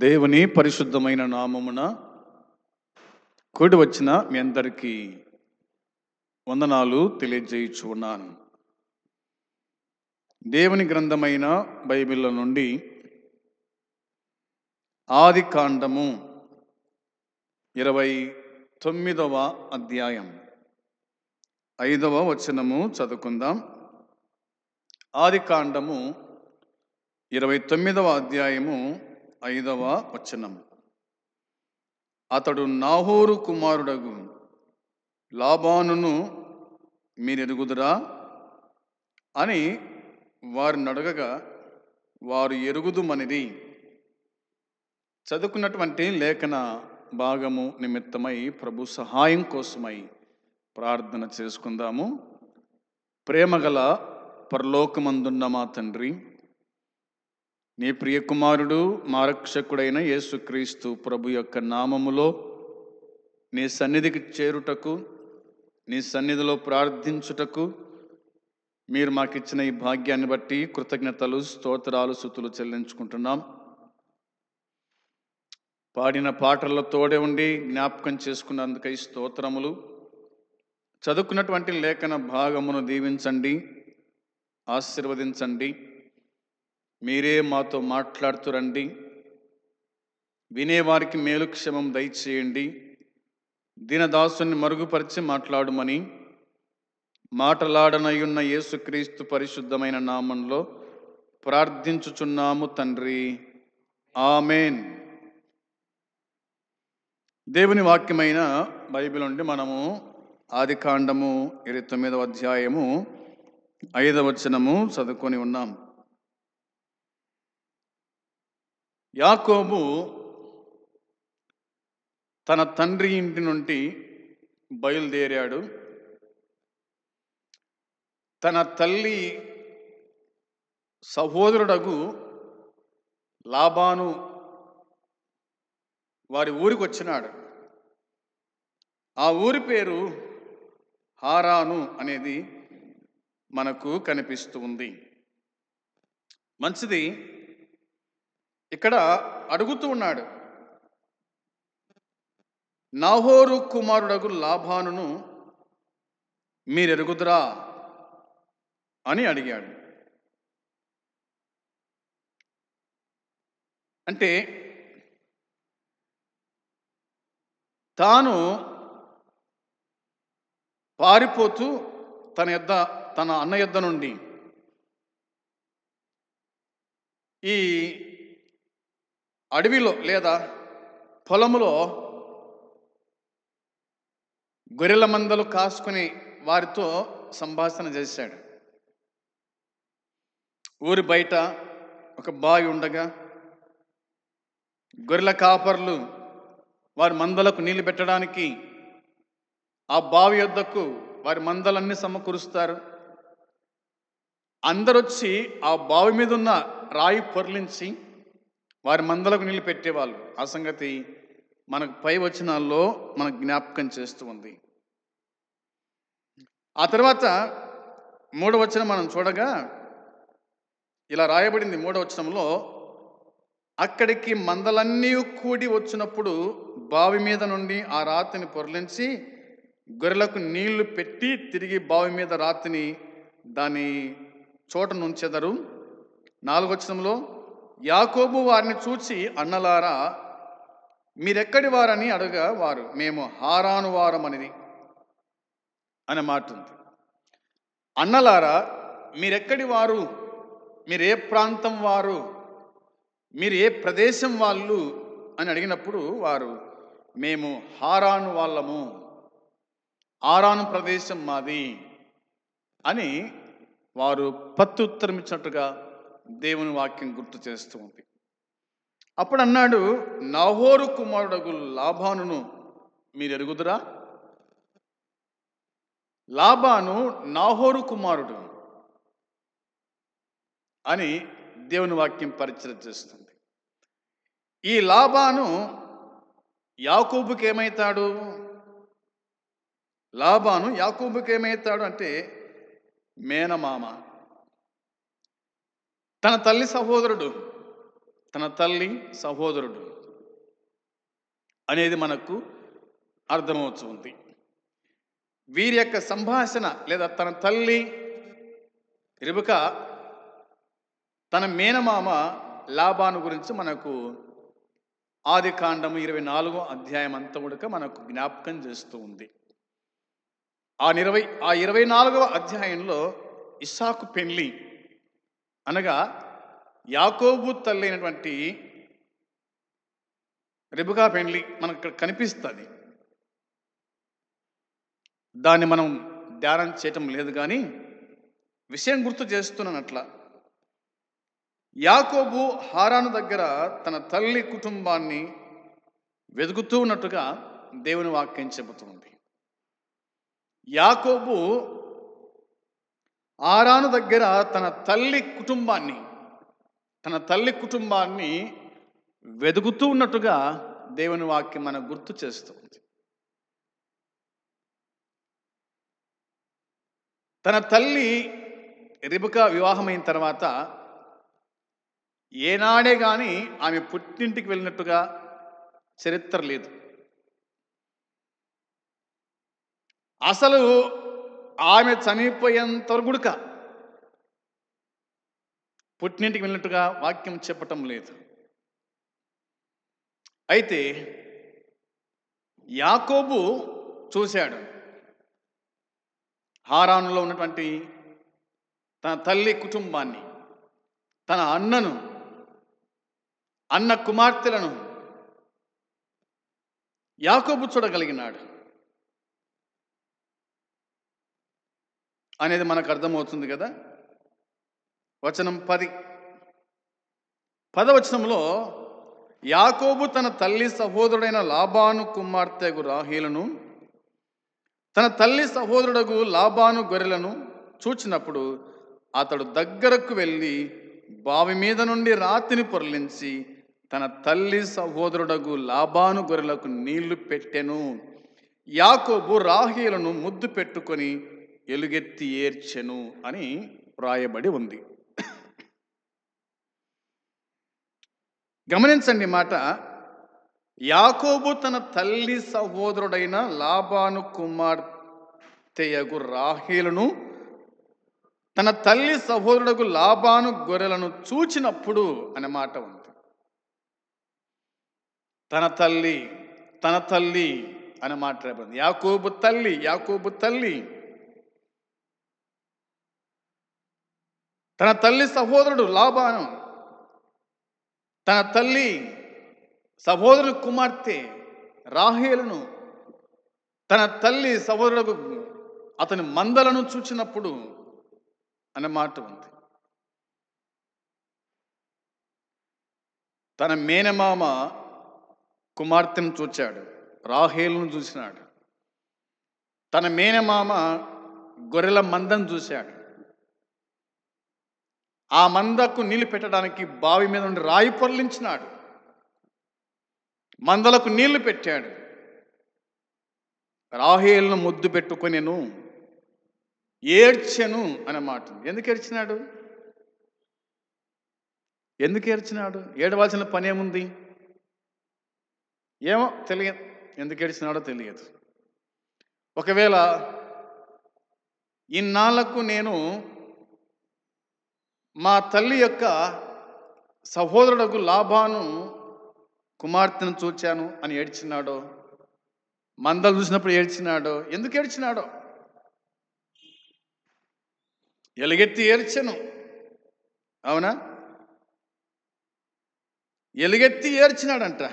దేవుని పరిశుద్ధమైన నామమున కూడి వచ్చిన మీ అందరికీ వందనాలు తెలియజేయుచున్నాను. దేవుని గ్రంథమైన బైబిల్ నుండి ఆది కాండము 29వ అధ్యాయం 5వ వచనము చదువుకుందాం. ఆది కాండము 29వ అధ్యాయము 5వ వచనం. అతడు నాహోరు కుమారుడగు లాబానును మీరెరుగుదురా అని వారిని అడగగా వారు ఎరుగుదుమనిది. చదువుకున్నటువంటి లేఖన భాగము నిమిత్తమై ప్రభు సహాయం కోసమై ప్రార్థన చేసుకుందాము. ప్రేమగల పరలోకమందున్న మా తండ్రి, నీ ప్రియ కుమారుడు మా రక్షకుడైన యేసుక్రీస్తు ప్రభు యొక్క నామములో నీ సన్నిధికి చేరుటకు, నీ సన్నిధిలో ప్రార్థించుటకు మీరు మాకిచ్చిన ఈ భాగ్యాన్ని బట్టి కృతజ్ఞతలు, స్తోత్రాలు, స్తుతులు చెల్లించుకుంటున్నాం. పాడిన పాటల్లో తోడే ఉండి జ్ఞాపకం చేసుకున్నందుకై స్తోత్రములు. చదువుకున్నటువంటి లేఖన భాగమును దీవించండి, ఆశీర్వదించండి. మీరే మాతో మాట్లాడుతురండి. వినేవారికి మేలు క్షేమం దయచేయండి. దీనదాసుని మరుగుపరిచి మాట్లాడుమని మాటలాడనయున్న యేసుక్రీస్తు పరిశుద్ధమైన నామంలో ప్రార్థించుచున్నాము తండ్రి, ఆమేన్. దేవుని వాక్యమైన బైబిల్ నుండి మనము ఆది కాండము 29వ అధ్యాయము 5వ వచనము చదువుకొని ఉన్నాం. యాకోబు తన తండ్రి ఇంటి నుండి బయలుదేరాడు. తన తల్లి సహోదరుడగు లాబాను వారి ఊరికి వచ్చినాడు. ఆ ఊరి పేరు హారాను అనేది మనకు కనిపిస్తూ ఉంది. మంచిది. ఇక్కడ అడుగుతూ ఉన్నాడు, నాహోరు కుమారుడగు లాబానును మీరెరుగుదురా అని అడిగాడు. అంటే తాను పారిపోతూ తన అన్న యొద్ద నుండి ఈ అడవిలో లేదా పొలములో గొర్రెల మందలు కాసుకుని వారితో సంభాషణ చేశాడు. ఊరి బయట ఒక బావి ఉండగా గొర్రెల కాపర్లు వారి మందలకు నీళ్లు పెట్టడానికి ఆ బావి యొద్దకు వారి మందలన్నీ సమకూరుస్తారు. అందరొచ్చి ఆ బావి మీద ఉన్న రాయి పొర్లించి వారి మందలకు నీళ్లు పెట్టేవాళ్ళు. ఆ సంగతి మనకు పై వచనాల్లో మనకు జ్ఞాపకం చేస్తూ ఉంది. ఆ తర్వాత 3వ వచనం మనం చూడగా ఇలా రాయబడింది. 3వ వచనంలో, అక్కడికి మందలన్నీ కూడి వచ్చినప్పుడు బావి మీద నుండి ఆ రాతిని పొర్లించి గొర్రెలకు నీళ్లు పెట్టి తిరిగి బావి మీద రాతిని దాని చోట నుంచెదరు. 4వ వచనంలో, యాకోబు వారిని చూచి, అన్నలారా మీరెక్కడి వారని అడగా వారు, మేము హారాను వారమనిది అనే మాట ఉంది. అన్నలారా మీరెక్కడి వారు, మీరు ఏ ప్రాంతం వారు, మీరు ఏ ప్రదేశం వాళ్ళు అని అడిగినప్పుడు వారు, మేము హారాను వాళ్ళము, హారాను ప్రదేశం మాది అని వారు ప్రత్యుత్తరం ఇచ్చినట్టుగా దేవుని వాక్యం గుర్తు చేస్తూ ఉంది. అప్పుడు అన్నాడు, నాహోరు కుమారుడగు లాబానును మీరెరుగుదురా? లాబాను నాహోరు కుమారుడు అని దేవుని వాక్యం పరిచయం చేస్తుంది. ఈ లాబాను యాకోబుకి ఏమైతాడు? లాబాను యాకోబుకి ఏమైతాడు అంటే మేనమామ. తన తల్లి సహోదరుడు. తన తల్లి సహోదరుడు అనేది మనకు అర్థమవుతుంది. వీరి యొక్క సంభాషణ లేదా తన తల్లి రిబకా తన మేనమామ లాబాను గురించి మనకు ఆదికాండము 24వ అధ్యాయం అంతా కూడా మనకు జ్ఞాపకం చేస్తూ ఉంది. ఆ 24వ అధ్యాయంలో ఇస్సాకు పెళ్లి అనగా యాకోబు తల్లి అయినటువంటి రిబకా పెళ్లి మనకు ఇక్కడ కనిపిస్తుంది. దాన్ని మనం ధ్యానం చేయటం లేదు, కానీ విషయం గుర్తు చేస్తున్నానట్లా. యాకోబు హారాను దగ్గర తన తల్లి కుటుంబాన్ని వెతుకుతూ ఉన్నట్టుగా దేవుని వాక్యం చెబుతుంది. యాకోబు హారాను దగ్గర తన తల్లి కుటుంబాన్ని వెతుకుతూ ఉన్నట్టుగా దేవుని వాక్యం మనకు గుర్తు చేస్తుంది. తన తల్లి రిబకా వివాహమైన తర్వాత ఏనాడే కానీ ఆమె పుట్టింటికి వెళ్ళినట్టుగా చరిత్ర లేదు. అసలు ఆమె చనిపోయేంత వరకు పుట్టింటికి వెళ్ళినట్టుగా వాక్యం చెప్పటం లేదు. అయితే యాకోబు చూశాడు హారానులో ఉన్నటువంటి తన తల్లి కుటుంబాన్ని, తన అన్న కుమార్తెలను యాకోబు చూడగలిగినాడు అనేది మనకు అర్థమవుతుంది కదా. వచనం 10వ వచనంలో యాకోబు తన తల్లి సహోదరుడైన లాబాను కుమార్తెగు రాహేలును తన తల్లి సహోదరుడగు లాబాను గొర్రెలను చూచినప్పుడు అతడు దగ్గరకు వెళ్ళి బావి మీద నుండి రాతిని పొరలించి తన తల్లి సహోదరుడగు లాబాను గొర్రెలకు నీళ్లు పెట్టెను. యాకోబు రాహేలును ముద్దు పెట్టుకొని ఎలుగెత్తి ఏడ్చెను అని వ్రాయబడి ఉంది. గమనించండి మాట. యాకోబు తన తల్లి సహోదరుడైన లాబాను కుమార్తెయగు రాహేలును తన తల్లి సహోదరుడకు లాబాను గొర్రెలను చూచినప్పుడు అనే మాట ఉంది. తన తల్లి అనే మాట రాబడింది. యాకోబు తల్లి తన తల్లి సహోదరుడు లాబాను, తన తల్లి సహోదరుడు కుమార్తె రాహేలును, తన తల్లి సహోదరుడు అతని మందలను చూచినప్పుడు అనే మాట ఉంది. తన మేనమామ కుమార్తెను చూచాడు, రాహేలును చూసినాడు. తన మేనమామ గొర్రెల మందను చూశాడు. ఆ మందకు నీళ్లు పెట్టడానికి బావి మీద నుండి రాయి పొర్లించినాడు. మందలకు నీళ్లు పెట్టాడు. రాహేలును ముద్దు పెట్టుకొనెను, ఏడ్చెను అన్నమాట. ఎందుకు ఏడ్చినాడు? ఏడవలసిన పని ఏముంది? ఏమో తెలియదు. ఎందుకు ఏడ్చినాడో తెలియదు. ఒకవేళ ఇన్నాళ్లకు నేను మా తల్లి యొక్క సహోదరుడకు లాబాను కుమార్తెను చూచాను అని ఏడ్చినాడో, మందలు చూసినప్పుడు ఏడ్చినాడో, ఎందుకు ఏడ్చినాడో? ఎలుగెత్తి ఏడ్చెను. అవునా? ఎలుగెత్తి ఏడ్చినాడంట.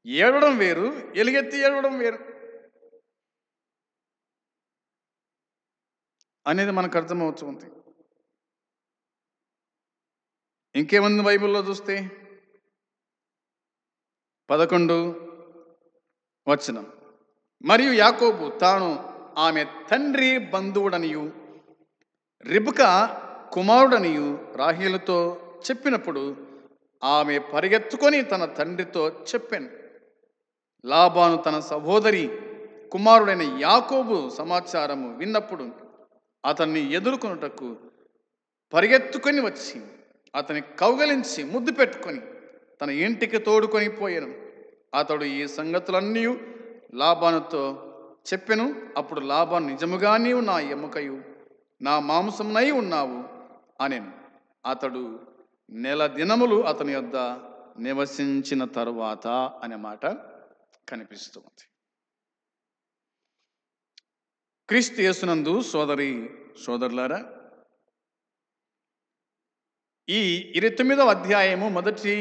ఏడవడం వేరు, ఎలుగెత్తి ఏడవడం వేరు అనేది మనకు అర్థమవుతుంది. ఇంకేముంది బైబిల్లో చూస్తే 11వ వచనం. మరియు యాకోబు తాను ఆమె తండ్రి బంధువుడనియు రిబ్కా కుమారుడనియు రాహేలుతో చెప్పినప్పుడు ఆమె పరిగెత్తుకొని తన తండ్రితో చెప్పాను. లాబాను తన సహోదరి కుమారుడైన యాకోబు సమాచారము విన్నప్పుడు అతన్ని ఎదుర్కొనుటకు పరిగెత్తుకొని వచ్చి అతని కౌగలించి ముద్దు పెట్టుకొని తన ఇంటికి తోడుకొని పోయాను. అతడు ఈ సంగతులన్నీ లాబానుతో చెప్పెను. అప్పుడు లాబాను, నిజముగా నీవు నా ఎముకయు నా మాంసమునై ఉన్నావు అనెను. అతడు నెల దినములు అతని యొద్ద నివసించిన తరువాత అనే మాట కనిపిస్తుంది. క్రీస్తు యేసునందు సోదరులారా, ఈ 29వ అధ్యాయము మొదటి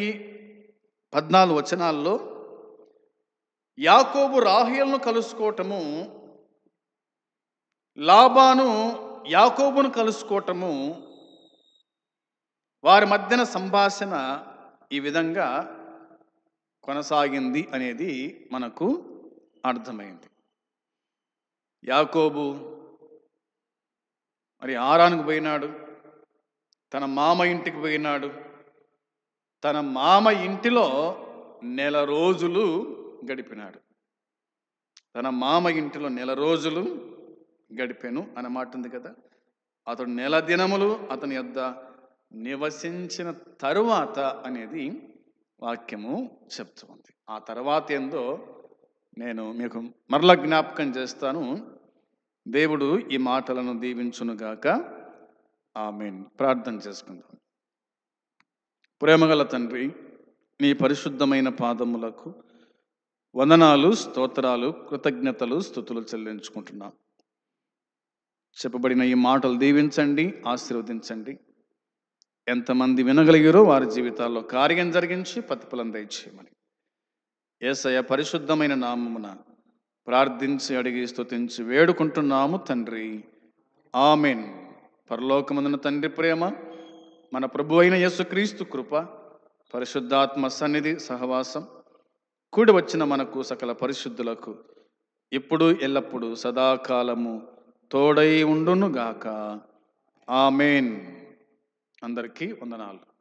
14 వచనాల్లో యాకోబు రాహేలును కలుసుకోవటము, లాబాను యాకోబును కలుసుకోవటము, వారి మధ్యన సంభాషణ ఈ విధంగా కొనసాగింది అనేది మనకు అర్థమైంది. యాకోబు మరి హారానుకు పోయినాడు, తన మామ ఇంటికి పోయినాడు. తన మామ ఇంటిలో నెల రోజులు గడిపినాడు. తన మామ ఇంటిలో నెల రోజులు గడిపాను అన్నమాట ఉంది కదా. అతడు నెల దినములు అతని యొద్ద నివసించిన తరువాత అనేది వాక్యము చెప్తుంది. ఆ తర్వాత ఏందో నేను మీకు మరలా జ్ఞాపకం చేస్తాను. దేవుడు ఈ మాటలను దీవించునుగాక. ఆమేన్. ప్రార్థన చేసుకుందాం. ప్రేమగల తండ్రి, నీ పరిశుద్ధమైన పాదములకు వందనాలు, స్తోత్రాలు, కృతజ్ఞతలు, స్తుతులు చెల్లించుకుంటున్నాం. చెప్పబడిన ఈ మాటలు దీవించండి, ఆశీర్వదించండి. ఎంతమంది వినగలిగారో వారి జీవితాల్లో కార్యం జరిగించి ప్రతిఫలం దయచేయమని యేసయ్య పరిశుద్ధమైన నామమున ప్రార్థించి అడిగి స్తుతించి వేడుకుంటున్నాము తండ్రి. ఆమేన్. పరలోకమందున తండ్రి ప్రేమ, మన ప్రభు అయిన యేసుక్రీస్తు కృప, పరిశుద్ధాత్మ సన్నిధి సహవాసం కూడి వచ్చిన మనకు సకల పరిశుద్ధులకు ఇప్పుడు ఎల్లప్పుడూ సదాకాలము తోడై ఉండునుగాక. ఆమేన్. అందరికీ వందనాలు.